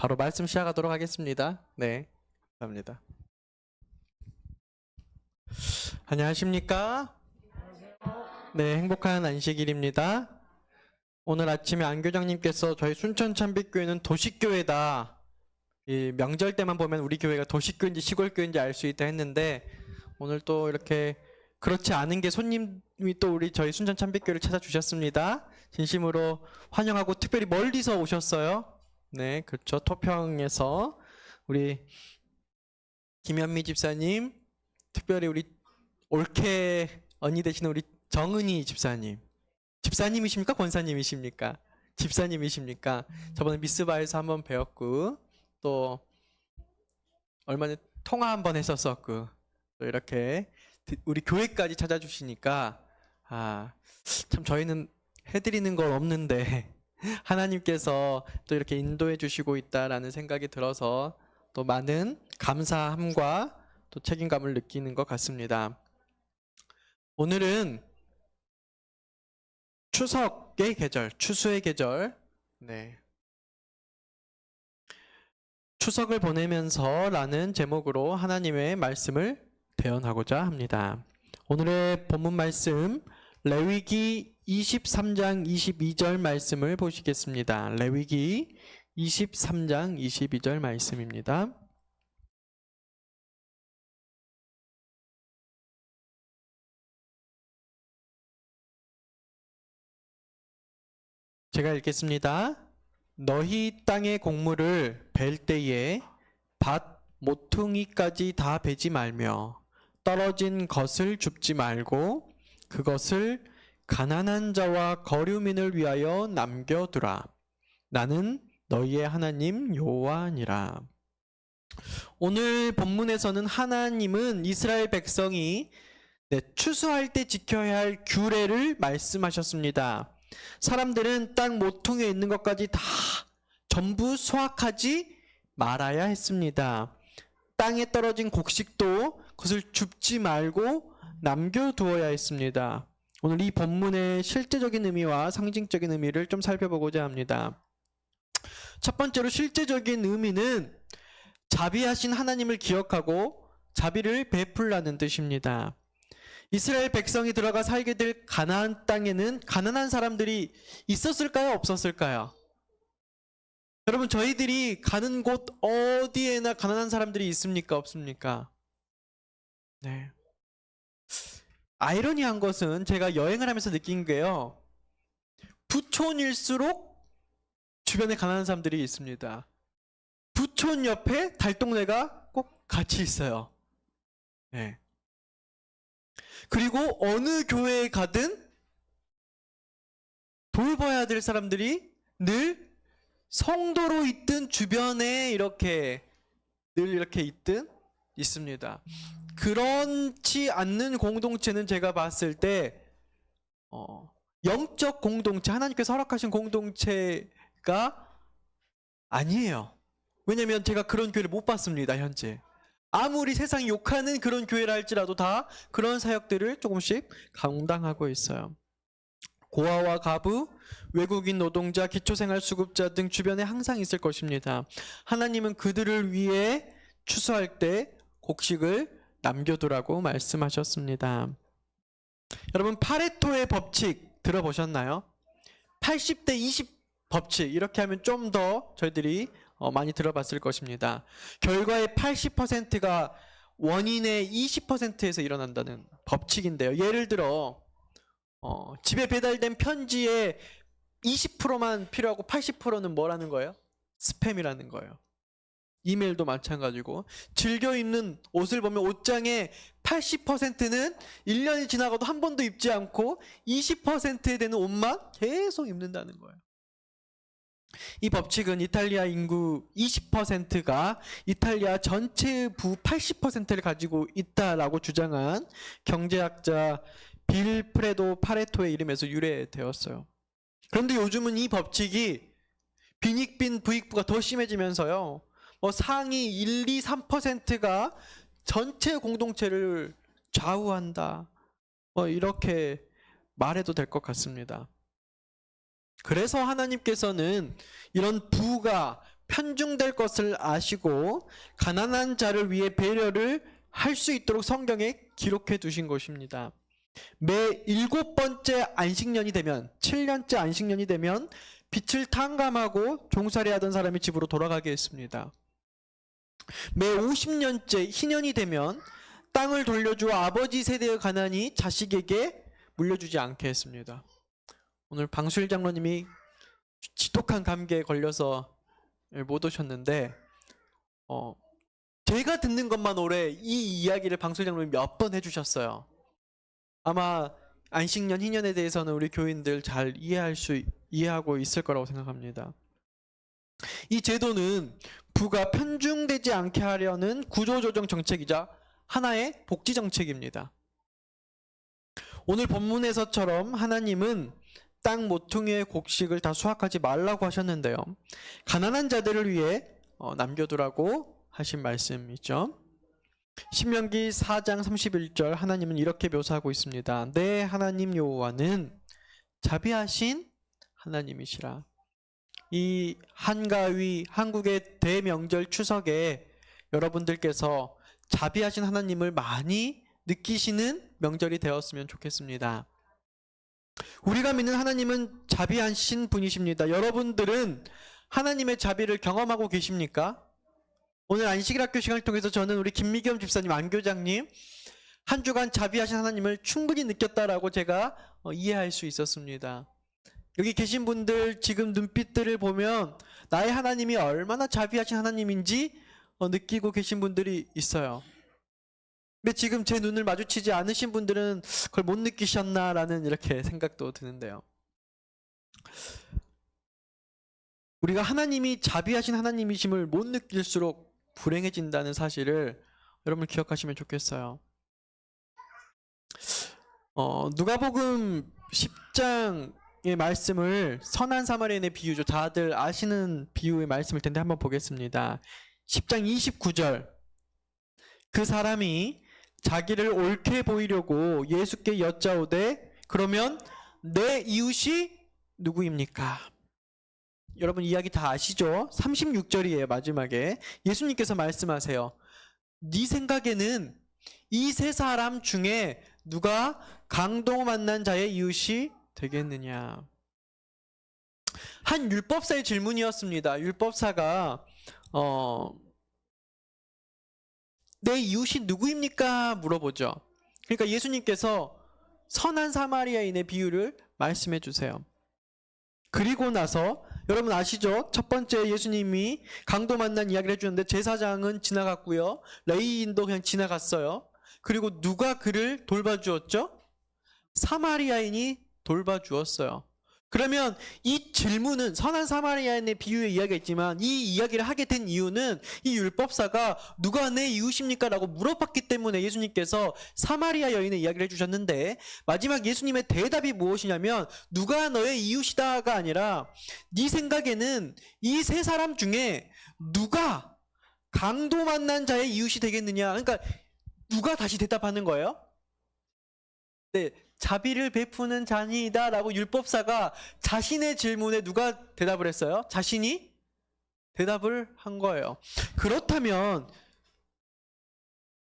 바로 말씀 시작하도록 하겠습니다. 네, 감사합니다. 안녕하십니까? 네, 행복한 안식일입니다. 오늘 아침에 안교장님께서 저희 순천 참빛교회는 도시교회다. 이 명절 때만 보면 우리 교회가 도시교회인지 시골교회인지 알 수 있다 했는데, 오늘 또 이렇게 그렇지 않은 게 손님이 또 우리 저희 순천 참빛교회를 찾아주셨습니다. 진심으로 환영하고 특별히 멀리서 오셨어요. 네, 그렇죠. 토평에서 우리 김현미 집사님, 특별히 우리 올케 언니 되시는 우리 정은희 집사님. 집사님이십니까? 권사님이십니까? 집사님이십니까? 저번에 미스바에서 한번 배웠고, 또 얼마 전에 통화 한번 했었었고, 또 이렇게 우리 교회까지 찾아주시니까 참 저희는 해드리는 건 없는데 하나님께서 또 이렇게 인도해 주시고 있다라는 생각이 들어서 또 많은 감사함과 또 책임감을 느끼는 것 같습니다. 오늘은 추석의 계절, 추수의 계절, 네. 추석을 보내면서라는 제목으로 하나님의 말씀을 대언하고자 합니다. 오늘의 본문 말씀 레위기 23장 22절 말씀을 보시겠습니다. 레위기 23장 22절 말씀입니다. 제가 읽겠습니다. 너희 땅의 곡물을 벨 때에 밭 모퉁이까지 다 베지 말며 떨어진 것을 줍지 말고 그것을 가난한 자와 거류민을 위하여 남겨두라. 나는 너희의 하나님 여호와니라. 오늘 본문에서는 하나님은 이스라엘 백성이 추수할 때 지켜야 할 규례를 말씀하셨습니다. 사람들은 땅 모퉁이에 있는 것까지 다 전부 수확하지 말아야 했습니다. 땅에 떨어진 곡식도 그것을 줍지 말고 남겨두어야 했습니다. 오늘 이 본문의 실제적인 의미와 상징적인 의미를 좀 살펴보고자 합니다. 첫 번째로 실제적인 의미는 자비하신 하나님을 기억하고 자비를 베풀라는 뜻입니다. 이스라엘 백성이 들어가 살게 될 가나안 땅에는 가난한 사람들이 있었을까요? 없었을까요? 여러분, 저희들이 가는 곳 어디에나 가난한 사람들이 있습니까? 없습니까? 네. 아이러니한 것은 제가 여행을 하면서 느낀 게요. 부촌일수록 주변에 가난한 사람들이 있습니다. 부촌 옆에 달동네가 꼭 같이 있어요. 네. 그리고 어느 교회에 가든 돌봐야 될 사람들이 늘 성도로 있든 주변에 이렇게 늘 이렇게 있든 있습니다. 그렇지 않는 공동체는 제가 봤을 때 영적 공동체, 하나님께서 허락하신 공동체가 아니에요. 왜냐하면 제가 그런 교회를 못 봤습니다. 현재 아무리 세상이 욕하는 그런 교회라 할지라도 다 그런 사역들을 조금씩 감당하고 있어요. 고아와 가부, 외국인 노동자, 기초생활수급자 등 주변에 항상 있을 것입니다. 하나님은 그들을 위해 추수할 때 곡식을 남겨두라고 말씀하셨습니다. 여러분, 파레토의 법칙 들어보셨나요? 80대 20 법칙, 이렇게 하면 좀 더 저희들이 많이 들어봤을 것입니다. 결과의 80%가 원인의 20%에서 일어난다는 법칙인데요. 예를 들어 집에 배달된 편지에 20%만 필요하고 80%는 뭐라는 거예요? 스팸이라는 거예요. 이메일도 마찬가지고, 즐겨 입는 옷을 보면 옷장에 80%는 1년이 지나가도 한 번도 입지 않고 20%에 되는 옷만 계속 입는다는 거예요. 이 법칙은 이탈리아 인구 20%가 이탈리아 전체 부 80%를 가지고 있다라고 주장한 경제학자 빌프레도 파레토의 이름에서 유래되었어요. 그런데 요즘은 이 법칙이 빈익빈 부익부가 더 심해지면서요, 상위 1, 2, 3%가 전체 공동체를 좌우한다, 이렇게 말해도 될 것 같습니다. 그래서 하나님께서는 이런 부가 편중될 것을 아시고 가난한 자를 위해 배려를 할 수 있도록 성경에 기록해 두신 것입니다. 매 7번째 안식년이 되면 7년째 안식년이 되면 빛을 탕감하고 종살이 하던 사람이 집으로 돌아가게 했습니다. 매 50년째 희년이 되면 땅을 돌려주어 아버지 세대의 가난이 자식에게 물려주지 않게 했습니다. 오늘 방수일 장로님이 지독한 감기에 걸려서 못 오셨는데 제가 듣는 것만 올해 이 이야기를 방수일 장로님이 몇 번 해주셨어요. 아마 안식년 희년에 대해서는 우리 교인들 잘 이해하고 있을 거라고 생각합니다. 이 제도는 부가 편중되지 않게 하려는 구조조정 정책이자 하나의 복지 정책입니다. 오늘 본문에서처럼 하나님은 땅 모퉁이의 곡식을 다 수확하지 말라고 하셨는데요. 가난한 자들을 위해 남겨두라고 하신 말씀이죠. 신명기 4장 31절 하나님은 이렇게 묘사하고 있습니다. 내 하나님 여호와는 자비하신 하나님이시라. 이 한가위 한국의 대명절 추석에 여러분들께서 자비하신 하나님을 많이 느끼시는 명절이 되었으면 좋겠습니다. 우리가 믿는 하나님은 자비하신 분이십니다. 여러분들은 하나님의 자비를 경험하고 계십니까? 오늘 안식일 학교 시간을 통해서 저는 우리 김미겸 집사님, 안교장님 한 주간 자비하신 하나님을 충분히 느꼈다라고 제가 이해할 수 있었습니다. 여기 계신 분들 지금 눈빛들을 보면 나의 하나님이 얼마나 자비하신 하나님인지 느끼고 계신 분들이 있어요. 근데 지금 제 눈을 마주치지 않으신 분들은 그걸 못 느끼셨나라는 이렇게 생각도 드는데요. 우리가 하나님이 자비하신 하나님이심을 못 느낄수록 불행해진다는 사실을 여러분 기억하시면 좋겠어요. 누가복음 10장의 말씀을 선한 사마리아인의 비유죠. 다들 아시는 비유의 말씀일 텐데 한번 보겠습니다. 10장 29절 그 사람이 자기를 옳게 보이려고 예수께 여짜오되 그러면 내 이웃이 누구입니까? 여러분 이야기 다 아시죠? 36절이에요. 마지막에 예수님께서 말씀하세요. 네 생각에는 이 세 사람 중에 누가 강도 만난 자의 이웃이 되겠느냐? 한 율법사의 질문이었습니다. 율법사가 내 이웃이 누구입니까? 물어보죠. 그러니까 예수님께서 선한 사마리아인의 비유를 말씀해 주세요. 그리고 나서 여러분 아시죠? 첫 번째 예수님이 강도 만난 이야기를 해주는데 제사장은 지나갔고요. 레위인도 그냥 지나갔어요. 그리고 누가 그를 돌봐주었죠? 사마리아인이 돌봐주었어요. 그러면 이 질문은 선한 사마리아인의 비유의 이야기가 있지만 이 이야기를 하게 된 이유는 이 율법사가 누가 내 이웃입니까? 라고 물어봤기 때문에 예수님께서 사마리아 여인의 이야기를 해주셨는데 마지막 예수님의 대답이 무엇이냐면 누가 너의 이웃이다가 아니라 네 생각에는 이 세 사람 중에 누가 강도 만난 자의 이웃이 되겠느냐? 그러니까 누가 다시 대답하는 거예요? 네. 자비를 베푸는 자니이다 라고 율법사가 자신의 질문에 누가 대답을 했어요? 자신이 대답을 한 거예요. 그렇다면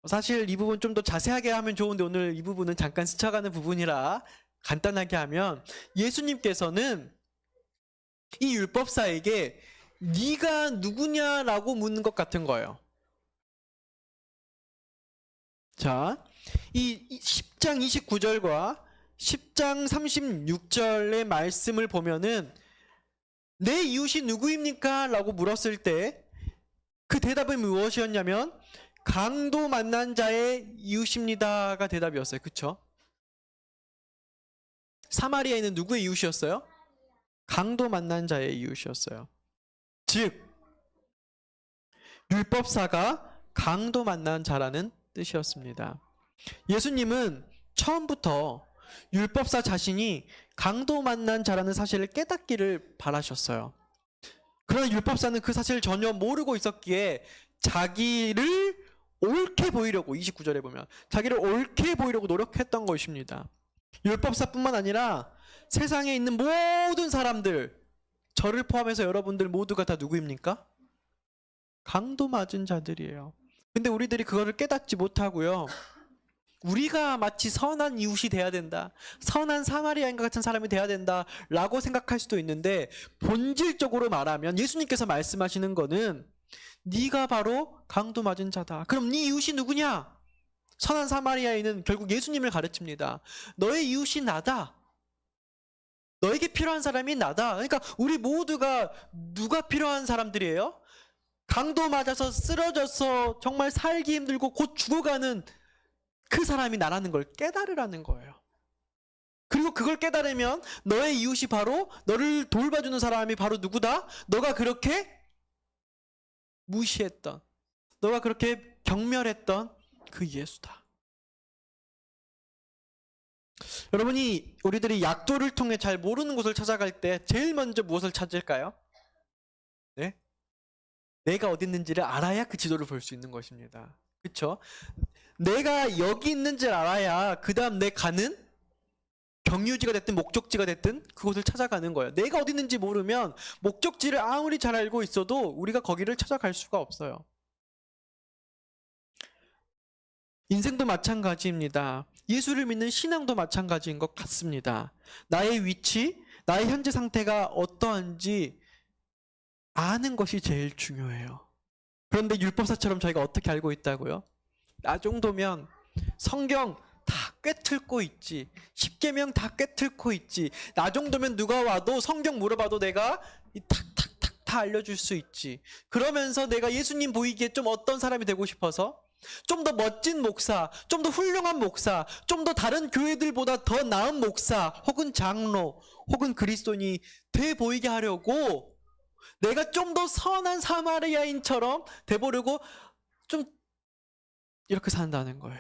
사실 이 부분 좀 더 자세하게 하면 좋은데 오늘 이 부분은 잠깐 스쳐가는 부분이라 간단하게 하면 예수님께서는 이 율법사에게 네가 누구냐라고 묻는 것 같은 거예요. 자, 이 10장 29절과 10장 36절의 말씀을 보면은 내 이웃이 누구입니까? 라고 물었을 때 그 대답은 무엇이었냐면 강도 만난 자의 이웃입니다가 대답이었어요. 그쵸? 사마리아인은 누구의 이웃이었어요? 강도 만난 자의 이웃이었어요. 즉 율법사가 강도 만난 자라는 뜻이었습니다. 예수님은 처음부터 율법사 자신이 강도 만난 자라는 사실을 깨닫기를 바라셨어요. 그러나 율법사는 그 사실을 전혀 모르고 있었기에 자기를 옳게 보이려고 29절에 보면 자기를 옳게 보이려고 노력했던 것입니다. 율법사뿐만 아니라 세상에 있는 모든 사람들 저를 포함해서 여러분들 모두가 다 누구입니까? 강도 맞은 자들이에요. 근데 우리들이 그거를 깨닫지 못하고요. 우리가 마치 선한 이웃이 돼야 된다, 선한 사마리아인과 같은 사람이 돼야 된다라고 생각할 수도 있는데, 본질적으로 말하면 예수님께서 말씀하시는 거는 네가 바로 강도 맞은 자다. 그럼 네 이웃이 누구냐? 선한 사마리아인은 결국 예수님을 가르칩니다. 너의 이웃이 나다. 너에게 필요한 사람이 나다. 그러니까 우리 모두가 누가 필요한 사람들이에요? 강도 맞아서 쓰러져서 정말 살기 힘들고 곧 죽어가는 그 사람이 나라는 걸 깨달으라는 거예요. 그리고 그걸 깨달으면 너의 이웃이 바로, 너를 돌봐주는 사람이 바로 누구다? 너가 그렇게 무시했던, 너가 그렇게 경멸했던 그 예수다. 여러분이 우리들이 약도를 통해 잘 모르는 곳을 찾아갈 때 제일 먼저 무엇을 찾을까요? 네? 내가 어디 있는지를 알아야 그 지도를 볼 수 있는 것입니다. 그렇죠? 내가 여기 있는지를 알아야 그 다음 내 가는 경유지가 됐든 목적지가 됐든 그곳을 찾아가는 거예요. 내가 어디 있는지 모르면 목적지를 아무리 잘 알고 있어도 우리가 거기를 찾아갈 수가 없어요. 인생도 마찬가지입니다. 예수를 믿는 신앙도 마찬가지인 것 같습니다. 나의 위치, 나의 현재 상태가 어떠한지 아는 것이 제일 중요해요. 그런데 율법사처럼 저희가 어떻게 알고 있다고요? 나 정도면 성경 다 꿰뚫고 있지, 십계명 다 꿰뚫고 있지, 나 정도면 누가 와도 성경 물어봐도 내가 탁탁탁 다 알려줄 수 있지. 그러면서 내가 예수님 보이기에 좀 어떤 사람이 되고 싶어서 좀 더 멋진 목사, 좀 더 훌륭한 목사, 좀 더 다른 교회들보다 더 나은 목사 혹은 장로 혹은 그리스도인이 돼 보이게 하려고 내가 좀 더 선한 사마리아인처럼 돼 보려고 좀 이렇게 산다는 거예요.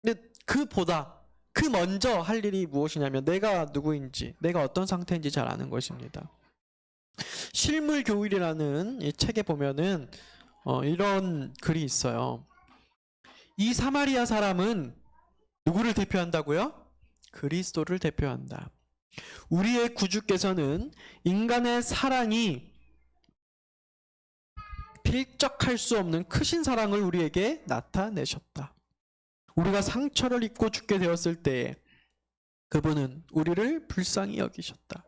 근데 그보다 그 먼저 할 일이 무엇이냐면 내가 누구인지, 내가 어떤 상태인지 잘 아는 것입니다. 실물교일이라는 이 책에 보면은 이런 글이 있어요. 이 사마리아 사람은 누구를 대표한다고요? 그리스도를 대표한다. 우리의 구주께서는 인간의 사랑이 필적할 수 없는 크신 사랑을 우리에게 나타내셨다. 우리가 상처를 입고 죽게 되었을 때에 그분은 우리를 불쌍히 여기셨다.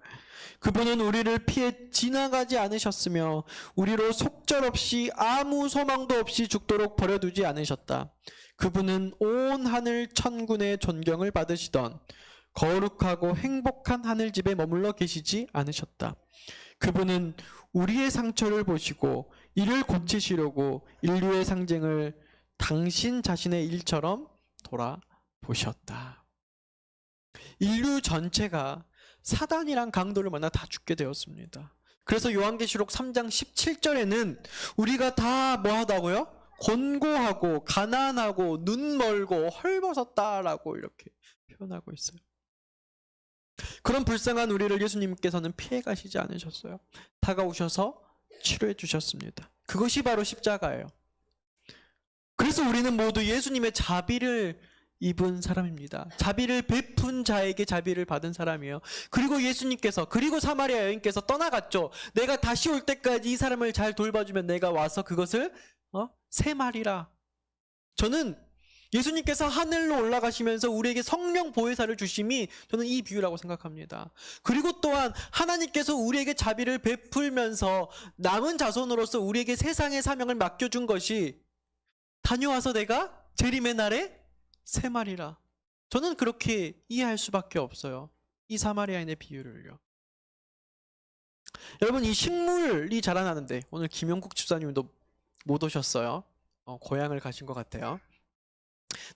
그분은 우리를 피해 지나가지 않으셨으며 우리로 속절없이 아무 소망도 없이 죽도록 버려두지 않으셨다. 그분은 온 하늘 천군의 존경을 받으시던 거룩하고 행복한 하늘집에 머물러 계시지 않으셨다. 그분은 우리의 상처를 보시고 이를 고치시려고 인류의 상징을 당신 자신의 일처럼 돌아보셨다. 인류 전체가 사단이란 강도를 만나 다 죽게 되었습니다. 그래서 요한계시록 3장 17절에는 우리가 다 뭐하다고요? 곤고하고 가난하고 눈 멀고 헐벗었다라고 이렇게 표현하고 있어요. 그런 불쌍한 우리를 예수님께서는 피해 가시지 않으셨어요. 다가오셔서 치료해 주셨습니다. 그것이 바로 십자가예요. 그래서 우리는 모두 예수님의 자비를 입은 사람입니다. 자비를 베푼 자에게 자비를 받은 사람이에요. 그리고 예수님께서, 그리고 사마리아 여인께서 떠나갔죠. 내가 다시 올 때까지 이 사람을 잘 돌봐주면 내가 와서 그것을 세말이라. 저는 예수님께서 하늘로 올라가시면서 우리에게 성령 보혜사를 주심이 저는 이 비유라고 생각합니다. 그리고 또한 하나님께서 우리에게 자비를 베풀면서 남은 자손으로서 우리에게 세상의 사명을 맡겨준 것이 다녀와서 내가 재림의 날에 세말이라. 저는 그렇게 이해할 수밖에 없어요. 이 사마리아인의 비유를요. 여러분, 이 식물이 자라나는데 오늘 김용국 집사님도 못 오셨어요. 고향을 가신 것 같아요.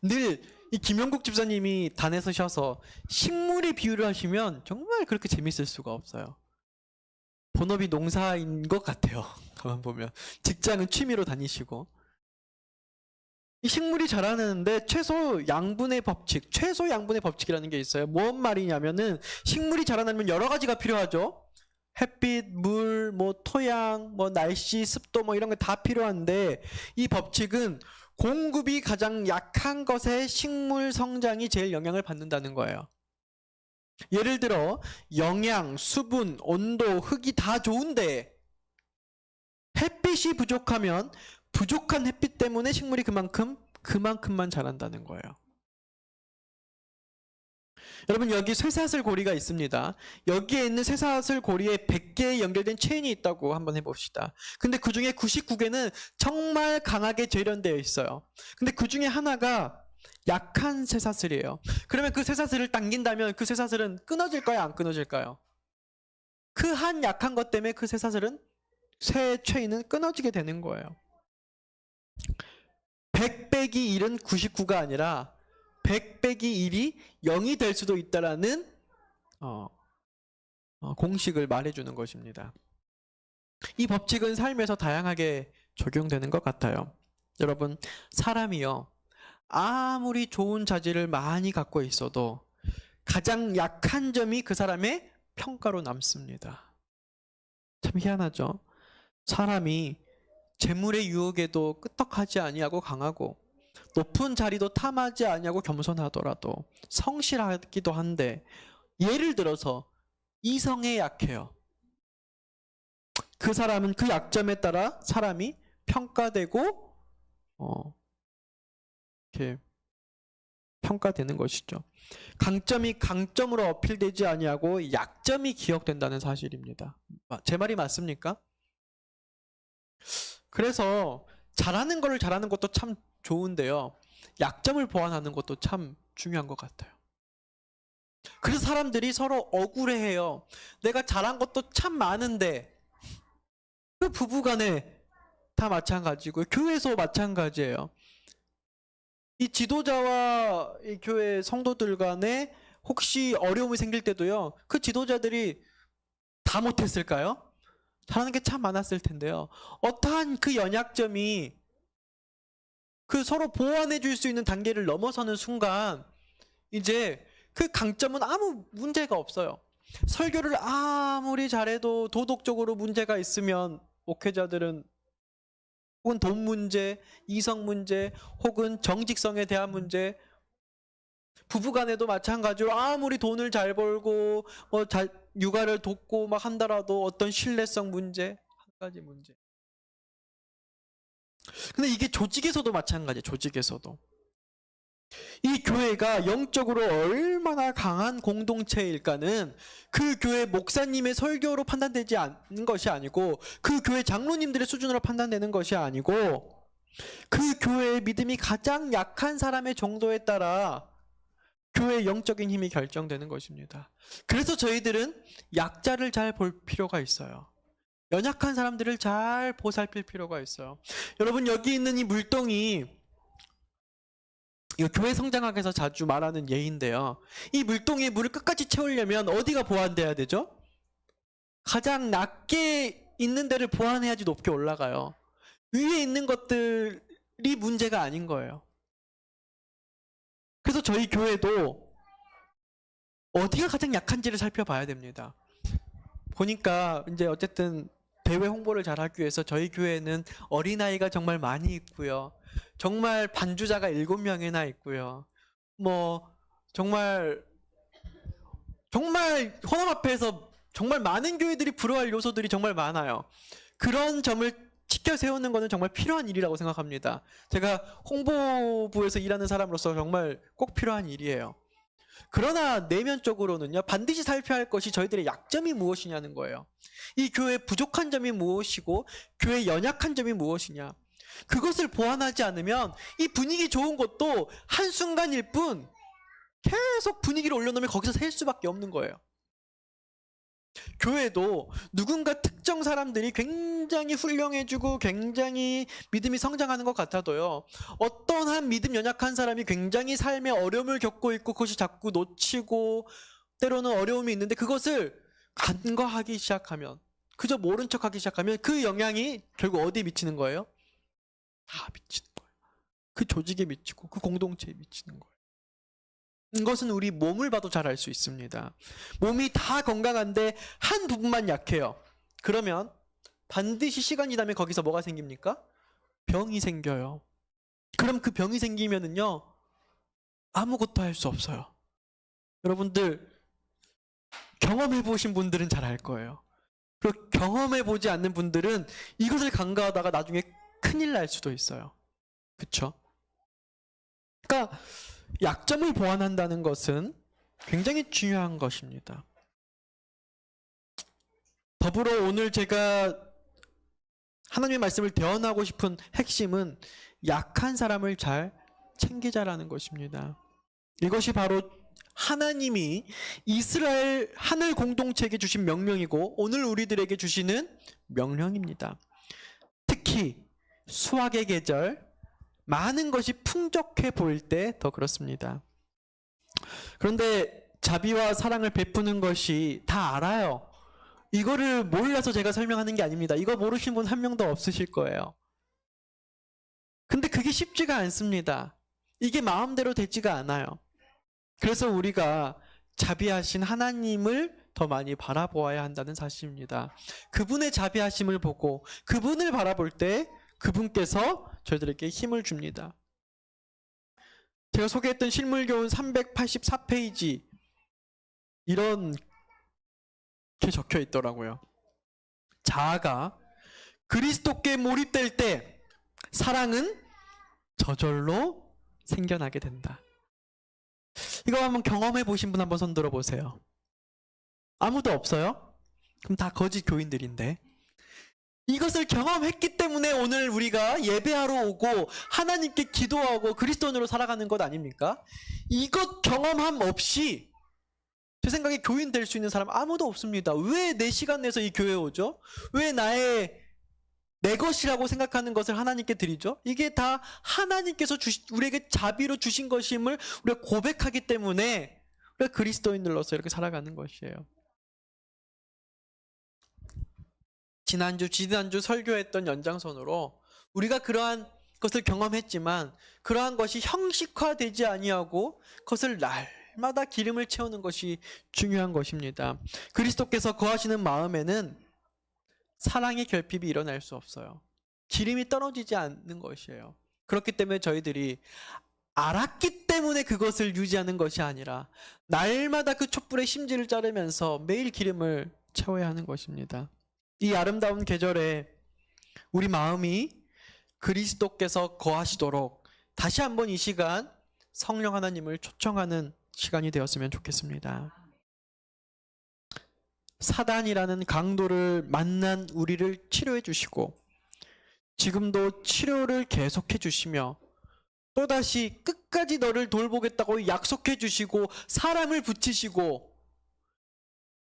늘 이 김용국 집사님이 단에 서셔서 식물의 비유를 하시면 정말 그렇게 재밌을 수가 없어요. 본업이 농사인 것 같아요. 가만 보면 직장은 취미로 다니시고, 이 식물이 자라는데 최소 양분의 법칙이라는 게 있어요. 뭔 말이냐면은 식물이 자라나면 여러 가지가 필요하죠. 햇빛, 물, 토양, 날씨, 습도 이런 게 다 필요한데 이 법칙은 공급이 가장 약한 것에 식물 성장이 제일 영향을 받는다는 거예요. 예를 들어 영양, 수분, 온도, 흙이 다 좋은데 햇빛이 부족하면 부족한 햇빛 때문에 식물이 그만큼만 자란다는 거예요. 여러분, 여기 쇠사슬 고리가 있습니다. 여기에 있는 쇠사슬 고리에 100개의 연결된 체인이 있다고 한번 해봅시다. 근데 그 중에 99개는 정말 강하게 재련되어 있어요. 근데 그 중에 하나가 약한 쇠사슬이에요. 그러면 그 쇠사슬을 당긴다면 그 쇠사슬은 끊어질까요? 안 끊어질까요? 그 한 약한 것 때문에 그 쇠사슬은, 쇠 체인은 끊어지게 되는 거예요. 100 빼기 1은 99가 아니라 100 빼기 1이 0이 될 수도 있다라는 공식을 말해주는 것입니다. 이 법칙은 삶에서 다양하게 적용되는 것 같아요. 여러분, 사람이요, 아무리 좋은 자질을 많이 갖고 있어도 가장 약한 점이 그 사람의 평가로 남습니다. 참 희한하죠? 사람이 재물의 유혹에도 끄떡하지 아니하고 강하고, 높은 자리도 탐하지 아니하고 겸손하더라도 성실하기도 한데, 예를 들어서 이성에 약해요. 그 사람은 그 약점에 따라 사람이 평가되고 이렇게 평가되는 것이죠. 강점이 강점으로 어필되지 아니하고 약점이 기억된다는 사실입니다. 제 말이 맞습니까? 그래서 잘하는 거를 잘하는 것도 참 좋은데요, 약점을 보완하는 것도 참 중요한 것 같아요. 그래서 사람들이 서로 억울해해요. 내가 잘한 것도 참 많은데. 그 부부간에 다 마찬가지고 교회에서 마찬가지예요. 이 지도자와 이 교회 성도들 간에 혹시 어려움이 생길 때도요, 그 지도자들이 다 못했을까요? 잘하는 게 참 많았을 텐데요, 어떠한 그 연약점이 그 서로 보완해 줄 수 있는 단계를 넘어서는 순간 이제 그 강점은 아무 문제가 없어요. 설교를 아무리 잘해도 도덕적으로 문제가 있으면 목회자들은 혹은 돈 문제, 이성 문제, 혹은 정직성에 대한 문제, 부부간에도 마찬가지로 아무리 돈을 잘 벌고 육아를 돕고 막 한다라도 어떤 신뢰성 문제, 한 가지 문제. 근데 이게 조직에서도 마찬가지예요. 조직에서도. 이 교회가 영적으로 얼마나 강한 공동체일까는 그 교회 목사님의 설교로 판단되지 않는 것이 아니고, 그 교회 장로님들의 수준으로 판단되는 것이 아니고, 그 교회의 믿음이 가장 약한 사람의 정도에 따라 교회의 영적인 힘이 결정되는 것입니다. 그래서 저희들은 약자를 잘 볼 필요가 있어요. 연약한 사람들을 잘 보살필 필요가 있어요. 여러분, 여기 있는 이 물동이, 이거 교회 성장학에서 자주 말하는 예인데요, 이 물동에 물을 끝까지 채우려면 어디가 보완돼야 되죠? 가장 낮게 있는 데를 보완해야지 높게 올라가요. 위에 있는 것들이 문제가 아닌 거예요. 그래서 저희 교회도 어디가 가장 약한지를 살펴봐야 됩니다. 보니까 이제 어쨌든 대회 홍보를 잘하기 위해서 저희 교회는 어린아이가 정말 많이 있고요, 정말 반주자가 7명이나 있고요, 정말 헌업 앞에서 정말 많은 교회들이 부러워할 요소들이 정말 많아요. 그런 점을 지켜 세우는 것은 정말 필요한 일이라고 생각합니다. 제가 홍보부에서 일하는 사람으로서 정말 꼭 필요한 일이에요. 그러나 내면적으로는요, 반드시 살펴야 할 것이 저희들의 약점이 무엇이냐는 거예요. 이 교회의 부족한 점이 무엇이고 교회의 연약한 점이 무엇이냐, 그것을 보완하지 않으면 이 분위기 좋은 것도 한순간일 뿐 계속 분위기를 올려놓으면 거기서 셀 수밖에 없는 거예요. 교회도 누군가 특정 사람들이 굉장히 훌륭해지고 굉장히 믿음이 성장하는 것 같아도요, 어떤 한 믿음 연약한 사람이 굉장히 삶에 어려움을 겪고 있고 그것이 자꾸 놓치고 때로는 어려움이 있는데, 그것을 간과하기 시작하면, 그저 모른 척하기 시작하면 그 영향이 결국 어디에 미치는 거예요? 다 미치는 거예요. 그 조직에 미치고 그 공동체에 미치는 거예요. 이것은 우리 몸을 봐도 잘 알 수 있습니다. 몸이 다 건강한데 한 부분만 약해요. 그러면 반드시 시간이 지나면 거기서 뭐가 생깁니까? 병이 생겨요. 그럼 그 병이 생기면은요, 아무것도 할 수 없어요. 여러분들 경험해 보신 분들은 잘 알 거예요. 그리고 경험해보지 않는 분들은 이것을 간과하다가 나중에 큰일 날 수도 있어요. 그쵸? 그러니까 약점을 보완한다는 것은 굉장히 중요한 것입니다. 더불어 오늘 제가 하나님의 말씀을 대언하고 싶은 핵심은 약한 사람을 잘 챙기자라는 것입니다. 이것이 바로 하나님이 이스라엘 하늘 공동체에게 주신 명령이고 오늘 우리들에게 주시는 명령입니다. 특히 수확의 계절, 많은 것이 풍족해 보일 때 더 그렇습니다. 그런데 자비와 사랑을 베푸는 것이 다 알아요. 이거를 몰라서 제가 설명하는 게 아닙니다. 이거 모르신 분 한 명도 없으실 거예요. 근데 그게 쉽지가 않습니다. 이게 마음대로 되지가 않아요. 그래서 우리가 자비하신 하나님을 더 많이 바라보아야 한다는 사실입니다. 그분의 자비하심을 보고 그분을 바라볼 때 그분께서 저희들에게 힘을 줍니다. 제가 소개했던 실물교훈 384페이지 이런 게 적혀 있더라고요. 자아가 그리스도께 몰입될 때 사랑은 저절로 생겨나게 된다. 이거 한번 경험해 보신 분 한번 손 들어 보세요. 아무도 없어요? 그럼 다 거짓 교인들인데. 이것을 경험했기 때문에 오늘 우리가 예배하러 오고 하나님께 기도하고 그리스도인으로 살아가는 것 아닙니까? 이것 경험함 없이 제 생각에 교인 될 수 있는 사람 아무도 없습니다. 왜 내 시간 내서 이 교회에 오죠? 왜 내 것이라고 생각하는 것을 하나님께 드리죠? 이게 다 하나님께서 우리에게 자비로 주신 것임을 우리가 고백하기 때문에 우리가 그리스도인들로서 이렇게 살아가는 것이에요. 지난주 설교했던 연장선으로 우리가 그러한 것을 경험했지만 그러한 것이 형식화되지 아니하고 그것을 날마다 기름을 채우는 것이 중요한 것입니다. 그리스도께서 거하시는 마음에는 사랑의 결핍이 일어날 수 없어요. 기름이 떨어지지 않는 것이에요. 그렇기 때문에 저희들이 알았기 때문에 그것을 유지하는 것이 아니라 날마다 그 촛불의 심지를 자르면서 매일 기름을 채워야 하는 것입니다. 이 아름다운 계절에 우리 마음이 그리스도께서 거하시도록 다시 한번 이 시간 성령 하나님을 초청하는 시간이 되었으면 좋겠습니다. 사단이라는 강도를 만난 우리를 치료해 주시고 지금도 치료를 계속해 주시며 또다시 끝까지 너를 돌보겠다고 약속해 주시고 사람을 붙이시고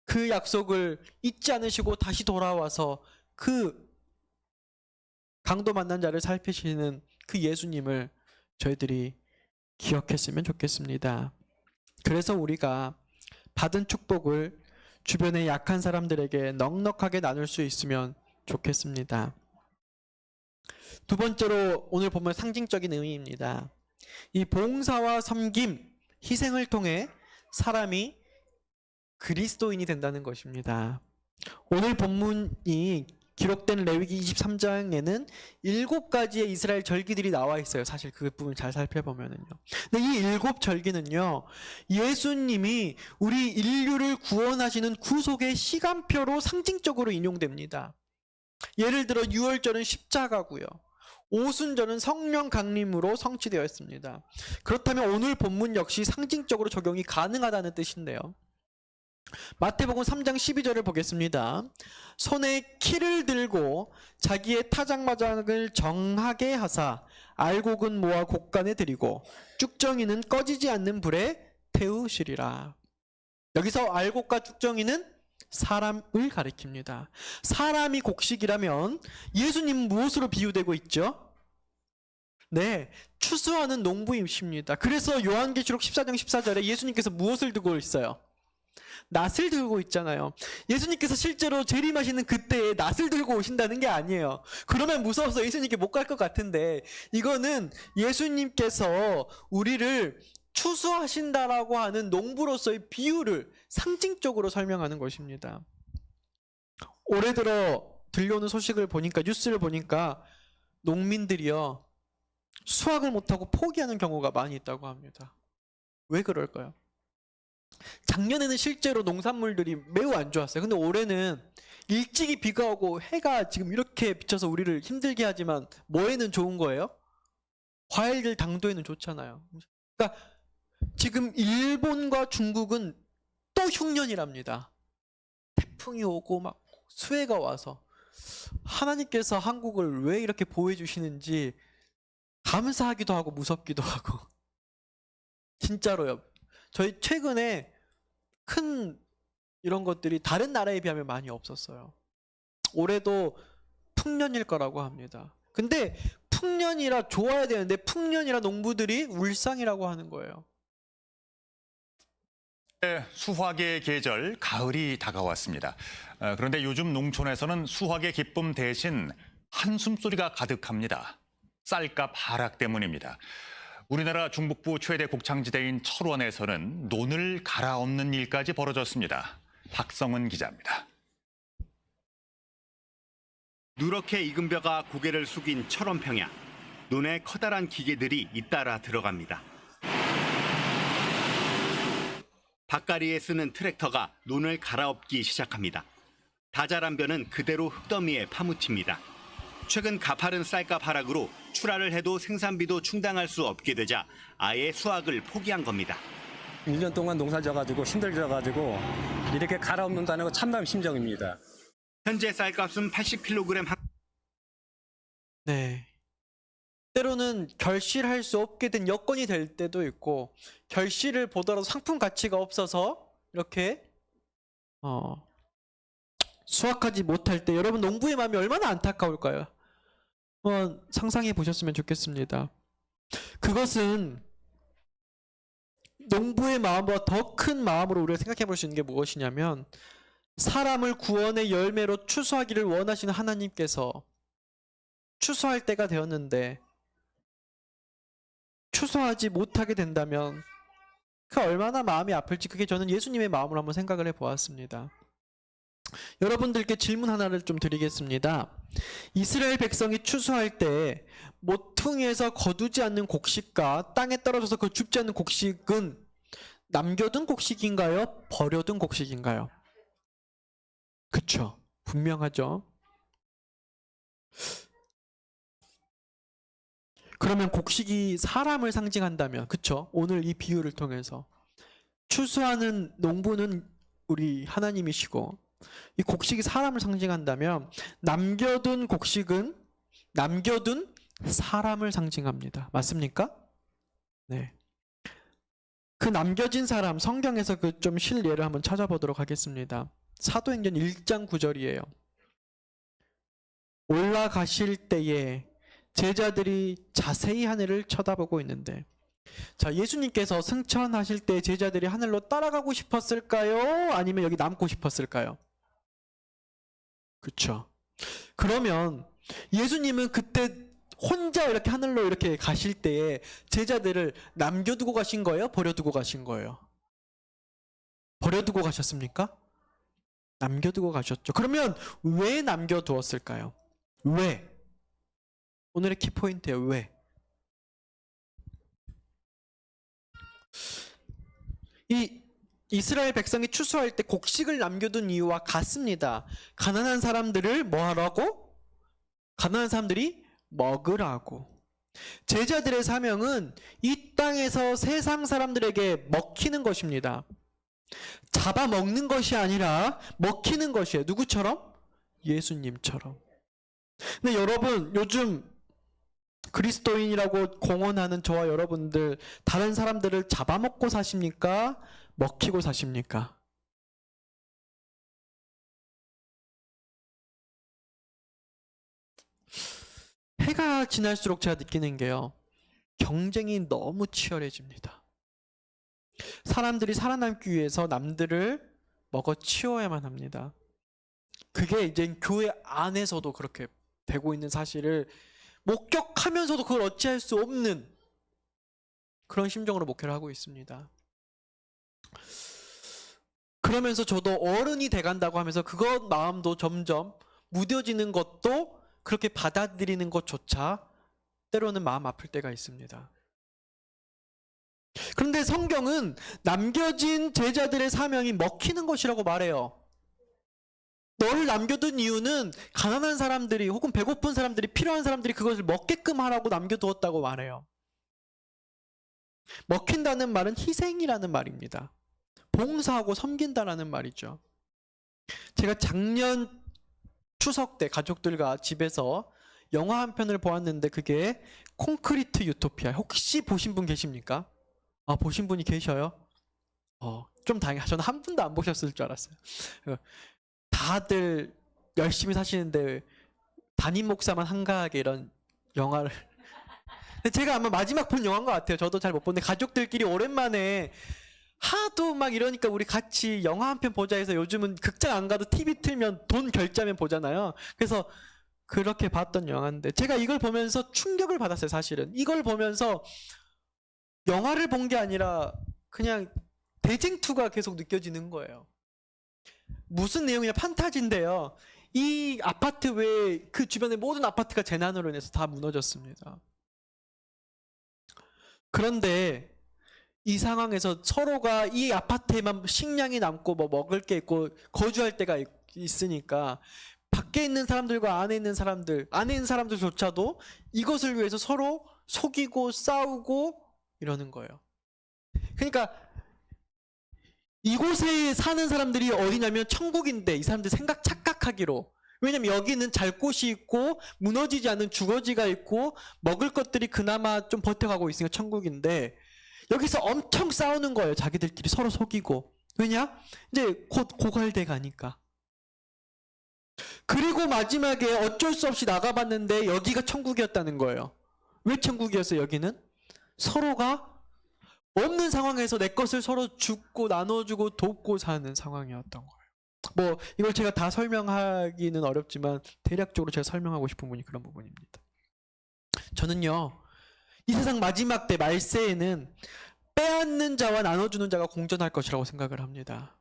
그 약속을 잊지 않으시고 다시 돌아와서 그 강도 만난 자를 살피시는 그 예수님을 저희들이 기억했으면 좋겠습니다. 그래서 우리가 받은 축복을 주변의 약한 사람들에게 넉넉하게 나눌 수 있으면 좋겠습니다. 두 번째로 오늘 보면 상징적인 의미입니다. 이 봉사와 섬김, 희생을 통해 사람이 그리스도인이 된다는 것입니다. 오늘 본문이 기록된 레위기 23장에는 7가지의 이스라엘 절기들이 나와 있어요. 사실 그 부분 잘 살펴보면은요. 근데 이 7절기는요, 예수님이 우리 인류를 구원하시는 구속의 시간표로 상징적으로 인용됩니다. 예를 들어 유월절은 십자가고요. 오순절은 성령 강림으로 성취되었습니다. 그렇다면 오늘 본문 역시 상징적으로 적용이 가능하다는 뜻인데요. 마태복음 3장 12절을 보겠습니다. 손에 키를 들고 자기의 타작마작을 정하게 하사 알곡은 모아 곡간에 들이고 쭉정이는 꺼지지 않는 불에 태우시리라. 여기서 알곡과 쭉정이는 사람을 가리킵니다. 사람이 곡식이라면 예수님은 무엇으로 비유되고 있죠? 네, 추수하는 농부이십니다. 그래서 요한계시록 14장 14절에 예수님께서 무엇을 들고 있어요? 낫을 들고 있잖아요. 예수님께서 실제로 재림하시는 그때에 낫을 들고 오신다는 게 아니에요. 그러면 무서워서 예수님께 못 갈 것 같은데, 이거는 예수님께서 우리를 추수하신다라고 하는 농부로서의 비유를 상징적으로 설명하는 것입니다. 올해 들어 들려오는 소식을 보니까, 뉴스를 보니까 농민들이요, 수확을 못하고 포기하는 경우가 많이 있다고 합니다. 왜 그럴까요? 작년에는 실제로 농산물들이 매우 안 좋았어요. 근데 올해는 일찍이 비가 오고 해가 지금 이렇게 비쳐서 우리를 힘들게 하지만 뭐에는 좋은 거예요? 과일들 당도에는 좋잖아요. 그러니까 지금 일본과 중국은 또 흉년이랍니다. 태풍이 오고 막 수해가 와서 하나님께서 한국을 왜 이렇게 보호해 주시는지 감사하기도 하고 무섭기도 하고 진짜로요. 저희 최근에 큰 이런 것들이 다른 나라에 비하면 많이 없었어요. 올해도 풍년일 거라고 합니다. 근데 풍년이라 좋아야 되는데 풍년이라 농부들이 울상이라고 하는 거예요. 네, 수확의 계절, 가을이 다가왔습니다. 그런데 요즘 농촌에서는 수확의 기쁨 대신 한숨 소리가 가득합니다. 쌀값 하락 때문입니다. 우리나라 중북부 최대 곡창지대인 철원에서는 논을 갈아엎는 일까지 벌어졌습니다. 박성은 기자입니다. 누렇게 익은 벼가 고개를 숙인 철원 평야. 논에 커다란 기계들이 잇따라 들어갑니다. 밭갈이에 쓰는 트랙터가 논을 갈아엎기 시작합니다. 다 자란 벼는 그대로 흙더미에 파묻힙니다. 최근 가파른 쌀값 하락으로 출하를 해도 생산비도 충당할 수 없게 되자 아예 수확을 포기한 겁니다. 1년 동안 농사 져가지고 힘들어가지고 이렇게 갈아엎는다는 거 참담 심정입니다. 현재 쌀값은 80kg 한... 네. 때로는 결실할 수 없게 된 여건이 될 때도 있고 결실을 보더라도 상품 가치가 없어서 이렇게 수확하지 못할 때 여러분 농부의 마음이 얼마나 안타까울까요? 한번 상상해 보셨으면 좋겠습니다. 그것은 농부의 마음보다 더 큰 마음으로 우리가 생각해 볼 수 있는 게 무엇이냐면 사람을 구원의 열매로 추수하기를 원하시는 하나님께서 추수할 때가 되었는데 추수하지 못하게 된다면 그 얼마나 마음이 아플지 그게 저는 예수님의 마음으로 한번 생각을 해보았습니다. 여러분들께 질문 하나를 좀 드리겠습니다. 이스라엘 백성이 추수할 때 모퉁이에서 거두지 않는 곡식과 땅에 떨어져서 그 줍지 않는 곡식은 남겨둔 곡식인가요? 버려둔 곡식인가요? 그쵸? 분명하죠? 그러면 곡식이 사람을 상징한다면, 그쵸? 오늘 이 비유를 통해서 추수하는 농부는 우리 하나님이시고 이 곡식이 사람을 상징한다면 남겨둔 곡식은 남겨둔 사람을 상징합니다. 맞습니까? 네. 그 남겨진 사람, 성경에서 그 좀 실예를 한번 찾아보도록 하겠습니다. 사도행전 1장 9절이에요. 올라가실 때에 제자들이 자세히 하늘을 쳐다보고 있는데, 자, 예수님께서 승천하실 때 제자들이 하늘로 따라가고 싶었을까요? 아니면 여기 남고 싶었을까요? 그렇죠. 그러면 예수님은 그때 혼자 이렇게 하늘로 이렇게 가실 때에 제자들을 남겨두고 가신 거예요? 버려두고 가신 거예요? 버려두고 가셨습니까? 남겨두고 가셨죠. 그러면 왜 남겨두었을까요? 왜? 오늘의 키포인트예요. 왜? 이 이스라엘 백성이 추수할 때 곡식을 남겨둔 이유와 같습니다. 가난한 사람들을 뭐 하라고? 가난한 사람들이 먹으라고. 제자들의 사명은 이 땅에서 세상 사람들에게 먹히는 것입니다. 잡아먹는 것이 아니라 먹히는 것이에요. 누구처럼? 예수님처럼. 근데 여러분, 요즘 그리스도인이라고 공언하는 저와 여러분들, 다른 사람들을 잡아먹고 사십니까? 먹히고 사십니까? 해가 지날수록 제가 느끼는 게요, 경쟁이 너무 치열해집니다. 사람들이 살아남기 위해서 남들을 먹어치워야만 합니다. 그게 이제 교회 안에서도 그렇게 되고 있는 사실을 목격하면서도 그걸 어찌할 수 없는 그런 심정으로 목회를 하고 있습니다. 그러면서 저도 어른이 돼간다고 하면서 그것 마음도 점점 무뎌지는 것도 그렇게 받아들이는 것조차 때로는 마음 아플 때가 있습니다. 그런데 성경은 남겨진 제자들의 사명이 먹히는 것이라고 말해요. 너를 남겨둔 이유는 가난한 사람들이 혹은 배고픈 사람들이 필요한 사람들이 그것을 먹게끔 하라고 남겨두었다고 말해요. 먹힌다는 말은 희생이라는 말입니다. 봉사하고 섬긴다라는 말이죠. 제가 작년 추석 때 가족들과 집에서 영화 한 편을 보았는데 그게 콘크리트 유토피아. 혹시 보신 분 계십니까? 아, 보신 분이 계셔요? 좀 다행이야. 저는 한 분도 안 보셨을 줄 알았어요. 다들 열심히 사시는데 담임 목사만 한가하게 이런 영화를. 근데 제가 아마 마지막 본 영화인 것 같아요. 저도 잘 못 보는데 가족들끼리 오랜만에 하도 막 이러니까 우리 같이 영화 한 편 보자 해서 요즘은 극장 안 가도 TV 틀면 돈 결제하면 보잖아요. 그래서 그렇게 봤던 영화인데 제가 이걸 보면서 충격을 받았어요. 사실은 이걸 보면서 영화를 본 게 아니라 그냥 대쟁투가 계속 느껴지는 거예요. 무슨 내용이냐, 판타지인데요. 이 아파트 외에 그 주변의 모든 아파트가 재난으로 인해서 다 무너졌습니다. 그런데 이 상황에서 서로가 이 아파트에만 식량이 남고 뭐 먹을 게 있고 거주할 데가 있으니까 밖에 있는 사람들과 안에 있는 사람들조차도 이것을 위해서 서로 속이고 싸우고 이러는 거예요. 그러니까 이곳에 사는 사람들이 어디냐면 천국인데 이 사람들 착각하기로. 왜냐면 여기는 잘 곳이 있고 무너지지 않는 주거지가 있고 먹을 것들이 그나마 좀 버텨가고 있으니까 천국인데 여기서 엄청 싸우는 거예요. 자기들끼리 서로 속이고. 왜냐? 이제 곧 고갈돼 가니까. 그리고 마지막에 어쩔 수 없이 나가봤는데 여기가 천국이었다는 거예요. 왜 천국이었어요? 여기는 서로가 없는 상황에서 내 것을 서로 주고 나눠주고 돕고 사는 상황이었던 거예요. 뭐 이걸 제가 다 설명하기는 어렵지만 대략적으로 제가 설명하고 싶은 부분이 그런 부분입니다. 저는요, 이 세상 마지막 때 말세에는 빼앗는 자와 나눠주는 자가 공존할 것이라고 생각을 합니다.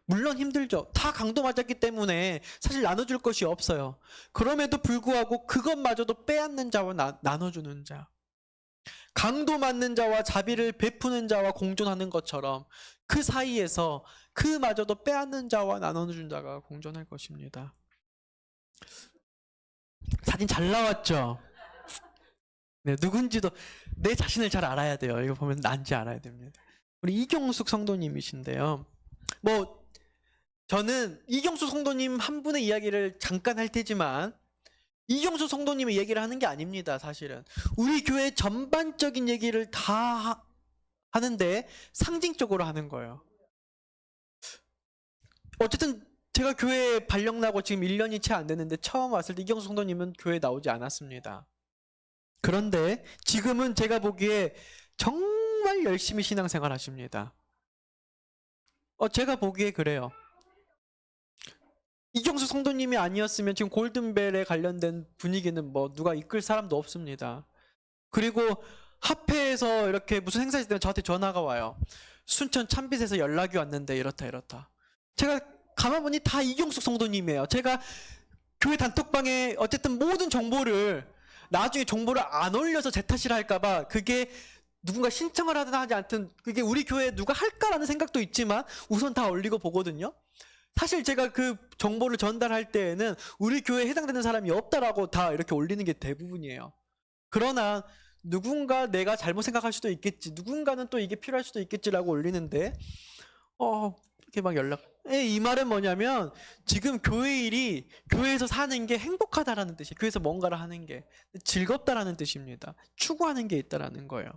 물론 힘들죠. 다 강도 맞았기 때문에 사실 나눠줄 것이 없어요. 그럼에도 불구하고 그것마저도 빼앗는 자와 나눠주는 자, 강도 맞는 자와 자비를 베푸는 자와 공존하는 것처럼 그 사이에서 그마저도 빼앗는 자와 나눠주는 자가 공존할 것입니다. 사진 잘 나왔죠? 네, 누군지도 내 자신을 잘 알아야 돼요. 이거 보면 난지 알아야 됩니다. 우리 이경숙 성도님이신데요. 뭐 저는 이경숙 성도님 한 분의 이야기를 잠깐 할 테지만 이경숙 성도님의 얘기를 하는 게 아닙니다. 사실은 우리 교회 전반적인 얘기를 다 하는데 상징적으로 하는 거예요. 어쨌든 제가 교회에 발령나고 지금 1년이 채 안 됐는데 처음 왔을 때 이경숙 성도님은 교회에 나오지 않았습니다. 그런데 지금은 제가 보기에 정말 열심히 신앙생활 하십니다. 제가 보기에 그래요. 이경수 성도님이 아니었으면 지금 골든벨에 관련된 분위기는 뭐 누가 이끌 사람도 없습니다. 그리고 합회에서 이렇게 무슨 행사 있을 때 저한테 전화가 와요. 순천 참빛에서 연락이 왔는데 이렇다. 제가 가만 보니 다 이경숙 성도님이에요. 제가 교회 단톡방에 어쨌든 모든 정보를 나중에 정보를 안 올려서 제 탓이라 할까봐 그게 누군가 신청을 하든 하지 않든 그게 우리 교회에 누가 할까라는 생각도 있지만 우선 다 올리고 보거든요. 사실 제가 그 정보를 전달할 때에는 우리 교회에 해당되는 사람이 없다라고 다 이렇게 올리는 게 대부분이에요. 그러나 누군가 내가 잘못 생각할 수도 있겠지, 누군가는 또 이게 필요할 수도 있겠지라고 올리는데 이렇게 막 이 말은 뭐냐면 지금 교회 일이 교회에서 사는 게 행복하다라는 뜻이에요. 교회에서 뭔가를 하는 게 즐겁다라는 뜻입니다. 추구하는 게 있다라는 거예요.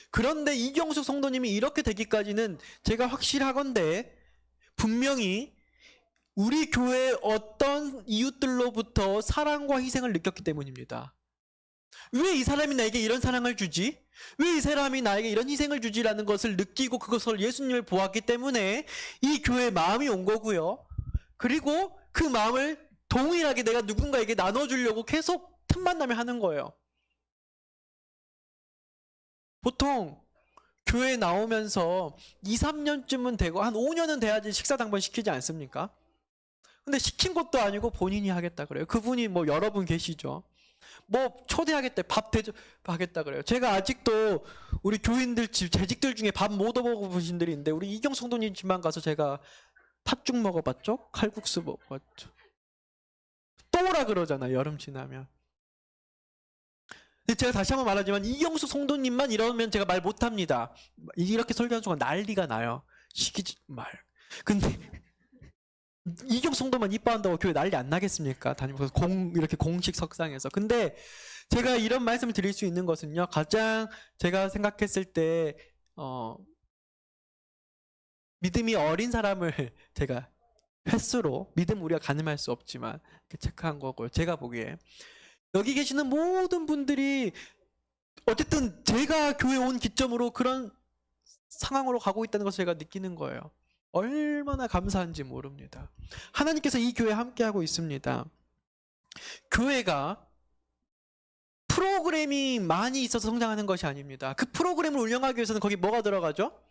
그런데 이경숙 성도님이 이렇게 되기까지는 제가 확실하건대 분명히 우리 교회의 어떤 이웃들로부터 사랑과 희생을 느꼈기 때문입니다. 왜 이 사람이 나에게 이런 사랑을 주지? 왜 이 사람이 나에게 이런 희생을 주지라는 것을 느끼고 그것을 예수님을 보았기 때문에 이 교회에 마음이 온 거고요. 그리고 그 마음을 동일하게 내가 누군가에게 나눠주려고 계속 틈만 나면 하는 거예요. 보통 교회에 나오면서 2, 3년쯤은 되고 한 5년은 돼야지 식사 당번 시키지 않습니까? 근데 시킨 것도 아니고 본인이 하겠다 그래요. 그분이 뭐 여러분 계시죠. 뭐 초대하겠다, 밥 대접하겠다 그래요. 제가 아직도 우리 교인들 집 재직들 중에 밥 못 얻어보신 분들이 있는데 우리 이경 성도님 집만 가서 제가 팥죽 먹어봤죠? 칼국수 먹어봤죠? 또 오라 그러잖아요, 여름 지나면. 근데 제가 다시 한번 말하지만 이경숙 성도님만 이러면 제가 말 못합니다. 이렇게 설교하는 순간 난리가 나요. 시키지 말. 근데 이경숙 성도만 이뻐한다고 교회 난리 안 나겠습니까? 다니면서 이렇게 공식 석상에서. 근데 제가 이런 말씀을 드릴 수 있는 것은요, 가장 제가 생각했을 때 믿음이 어린 사람을 제가 횟수로, 믿음 우리가 가늠할 수 없지만 이렇게 체크한 거고요. 제가 보기에 여기 계시는 모든 분들이 어쨌든 제가 교회 온 기점으로 그런 상황으로 가고 있다는 것을 제가 느끼는 거예요. 얼마나 감사한지 모릅니다. 하나님께서 이 교회에 함께하고 있습니다. 교회가 프로그램이 많이 있어서 성장하는 것이 아닙니다. 그 프로그램을 운영하기 위해서는 거기 뭐가 들어가죠?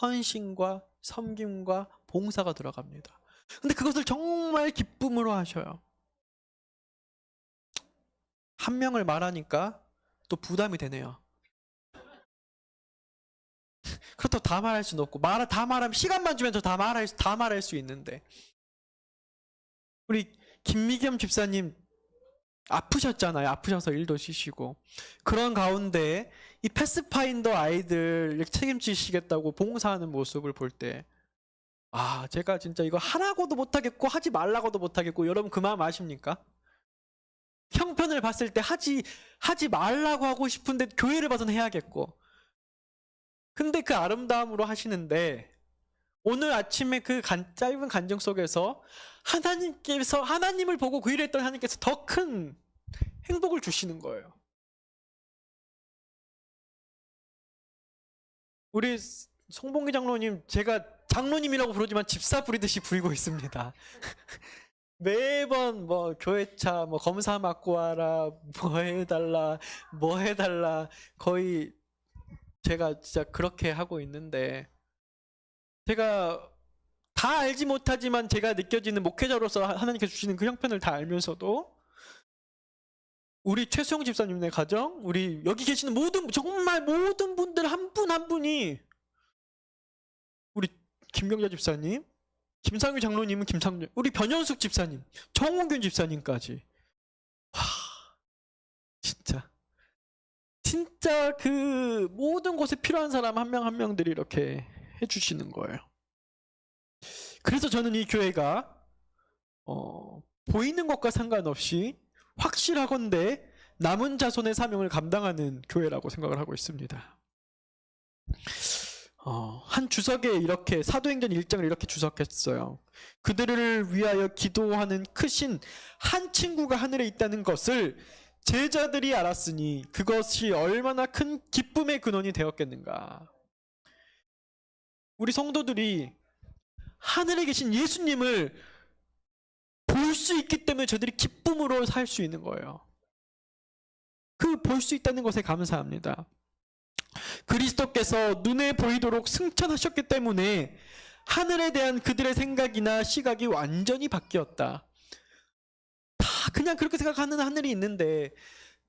헌신과 섬김과 봉사가 들어갑니다. 근데 그것을 정말 기쁨으로 하셔요. 한 명을 말하니까 또 부담이 되네요. 그렇다고 다 말할 수는 없고, 다 말하면 시간만 주면 저 다 말할 수 있는데. 우리 김미겸 집사님 아프셨잖아요. 아프셔서 일도 쉬시고. 그런 가운데 이 패스파인더 아이들 책임지시겠다고 봉사하는 모습을 볼 때, 아, 제가 진짜 이거 하라고도 못하겠고 하지 말라고도 못하겠고, 여러분 그 마음 아십니까? 형편을 봤을 때 하지 말라고 하고 싶은데 교회를 봐서는 해야겠고. 근데 그 아름다움으로 하시는데, 오늘 아침에 그 짧은 간증 속에서 하나님을 보고 그 일을 했던 하나님께서 더 큰 행복을 주시는 거예요. 우리 송봉기 장로님, 제가 장로님이라고 부르지만 집사 부리듯이 부리고 있습니다. 매번 뭐 교회차 뭐 검사 맡고 와라, 뭐 해달라 거의 제가 진짜 그렇게 하고 있는데, 제가 다 알지 못하지만 제가 느껴지는 목회자로서 하나님께서 주시는 그 형편을 다 알면서도 우리 최수영 집사님네 가정, 우리 여기 계시는 정말 모든 분들 한 분 한 분이, 우리 김경자 집사님, 김상규 장로님은 김상규, 우리 변현숙 집사님, 정홍균 집사님까지, 와, 진짜 그 모든 곳에 필요한 사람 한 명 한 명들이 이렇게 해주시는 거예요. 그래서 저는 이 교회가 보이는 것과 상관없이 확실하건대 남은 자손의 사명을 감당하는 교회라고 생각을 하고 있습니다. 한 주석에 이렇게 사도행전 1장을 이렇게 주석했어요. 그들을 위하여 기도하는 크신 한 친구가 하늘에 있다는 것을 제자들이 알았으니 그것이 얼마나 큰 기쁨의 근원이 되었겠는가. 우리 성도들이 하늘에 계신 예수님을 볼 수 있기 때문에 저들이 기쁨으로 살 수 있는 거예요. 그 볼 수 있다는 것에 감사합니다. 그리스도께서 눈에 보이도록 승천하셨기 때문에 하늘에 대한 그들의 생각이나 시각이 완전히 바뀌었다. 다 그냥 그렇게 생각하는 하늘이 있는데,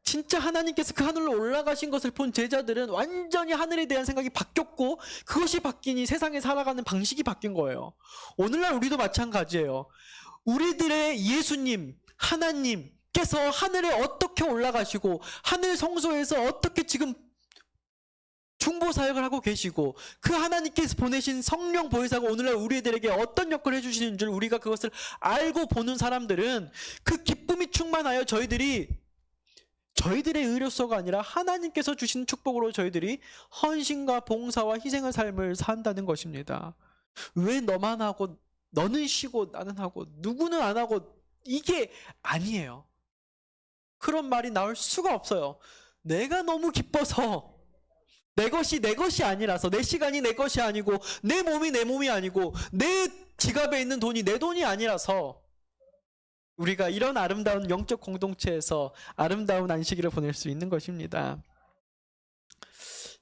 진짜 하나님께서 그 하늘로 올라가신 것을 본 제자들은 완전히 하늘에 대한 생각이 바뀌었고, 그것이 바뀌니 세상에 살아가는 방식이 바뀐 거예요. 오늘날 우리도 마찬가지예요. 우리들의 예수님, 하나님께서 하늘에 어떻게 올라가시고 하늘 성소에서 어떻게 지금 중보 사역을 하고 계시고, 그 하나님께서 보내신 성령 보혜사가 오늘날 우리들에게 어떤 역할을 해주시는 줄 우리가 그것을 알고 보는 사람들은 그 기쁨이 충만하여 저희들의 의로서가 아니라 하나님께서 주신 축복으로 저희들이 헌신과 봉사와 희생의 삶을 산다는 것입니다. 왜 너만 하고 너는 쉬고 나는 하고 누구는 안 하고, 이게 아니에요. 그런 말이 나올 수가 없어요. 내가 너무 기뻐서, 내 것이 아니라서, 내 시간이 내 것이 아니고, 내 몸이 내 몸이 아니고, 내 지갑에 있는 돈이 내 돈이 아니라서 우리가 이런 아름다운 영적 공동체에서 아름다운 안식일을 보낼 수 있는 것입니다.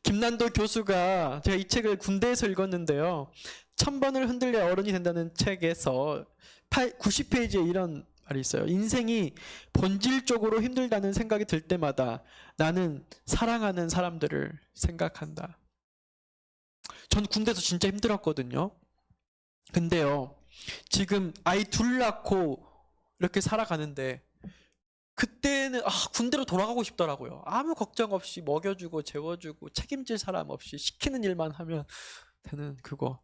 김난도 교수가, 제가 이 책을 군대에서 읽었는데요, 1000번을 흔들려 어른이 된다는 책에서 90페이지에 이런 말이 있어요. 인생이 본질적으로 힘들다는 생각이 들 때마다 나는 사랑하는 사람들을 생각한다. 전 군대에서 진짜 힘들었거든요. 근데요, 지금 아이 둘 낳고 이렇게 살아가는데 그때는 군대로 돌아가고 싶더라고요. 아무 걱정 없이 먹여주고 재워주고 책임질 사람 없이 시키는 일만 하면 되는 그거.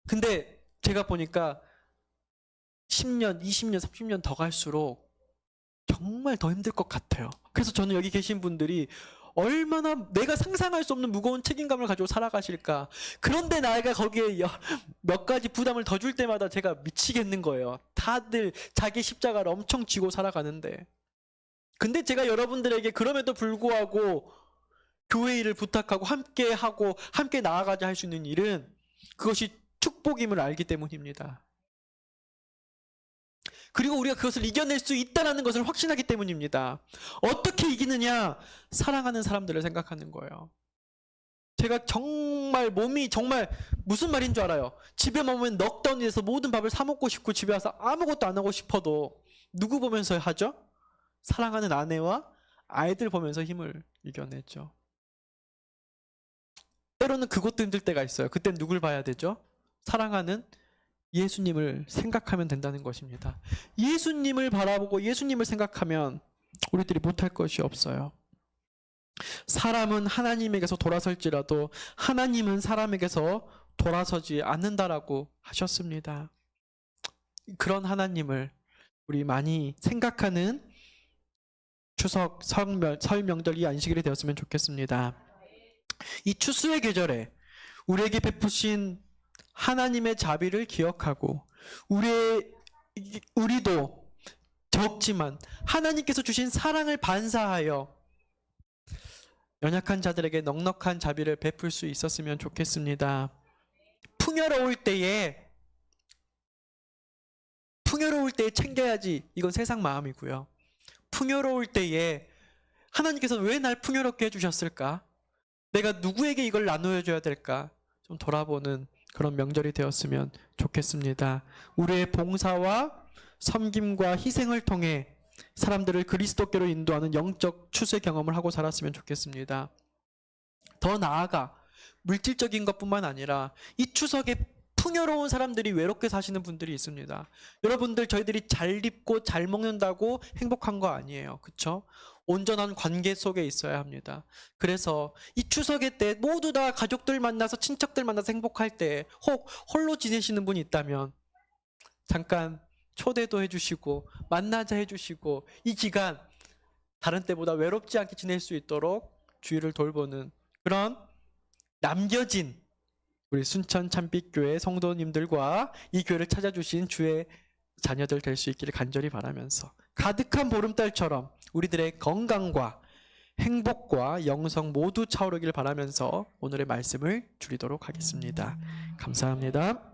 근데 제가 보니까 10년, 20년, 30년 더 갈수록 정말 더 힘들 것 같아요. 그래서 저는 여기 계신 분들이 얼마나 내가 상상할 수 없는 무거운 책임감을 가지고 살아가실까. 그런데 나이가 거기에 몇 가지 부담을 더 줄 때마다 제가 미치겠는 거예요. 다들 자기 십자가를 엄청 지고 살아가는데. 근데 제가 여러분들에게 그럼에도 불구하고 교회 일을 부탁하고 함께 나아가자 할 수 있는 일은 그것이 축복임을 알기 때문입니다. 그리고 우리가 그것을 이겨낼 수 있다는 것을 확신하기 때문입니다. 어떻게 이기느냐? 사랑하는 사람들을 생각하는 거예요. 제가 정말 몸이 정말 무슨 말인 줄 알아요. 집에 오면 넉다운이 돼서 모든 밥을 사 먹고 싶고 집에 와서 아무것도 안 하고 싶어도 누구 보면서 하죠? 사랑하는 아내와 아이들 보면서 힘을 이겨내죠. 때로는 그것도 힘들 때가 있어요. 그땐 누굴 봐야 되죠? 사랑하는 예수님을 생각하면 된다는 것입니다. 예수님을 바라보고 예수님을 생각하면 우리들이 못할 것이 없어요. 사람은 하나님에게서 돌아설지라도 하나님은 사람에게서 돌아서지 않는다라고 하셨습니다. 그런 하나님을 우리 많이 생각하는 추석, 설 명절 이 안식일이 되었으면 좋겠습니다. 이 추수의 계절에 우리에게 베푸신 하나님의 자비를 기억하고 우리도 적지만 하나님께서 주신 사랑을 반사하여 연약한 자들에게 넉넉한 자비를 베풀 수 있었으면 좋겠습니다. 풍요로울 때에 챙겨야지. 이건 세상 마음이고요. 풍요로울 때에 하나님께서 왜 날 풍요롭게 해주셨을까? 내가 누구에게 이걸 나누어줘야 될까? 좀 돌아보는 그런 명절이 되었으면 좋겠습니다. 우리의 봉사와 섬김과 희생을 통해 사람들을 그리스도께로 인도하는 영적 추수의 경험을 하고 살았으면 좋겠습니다. 더 나아가 물질적인 것뿐만 아니라 이 추석에 풍요로운 사람들이 외롭게 사시는 분들이 있습니다. 여러분들, 저희들이 잘 입고 잘 먹는다고 행복한 거 아니에요. 그렇죠? 온전한 관계 속에 있어야 합니다. 그래서 이 추석의 때 모두 다 가족들 만나서 친척들 만나서 행복할 때 혹 홀로 지내시는 분이 있다면 잠깐 초대도 해주시고 만나자 해주시고 이 기간 다른 때보다 외롭지 않게 지낼 수 있도록 주의를 돌보는 그런 남겨진 우리 순천 참빛교회 성도님들과 이 교회를 찾아주신 주의 자녀들 될 수 있기를 간절히 바라면서 가득한 보름달처럼 우리들의 건강과 행복과 영성 모두 차오르길 바라면서 오늘의 말씀을 줄이도록 하겠습니다. 감사합니다.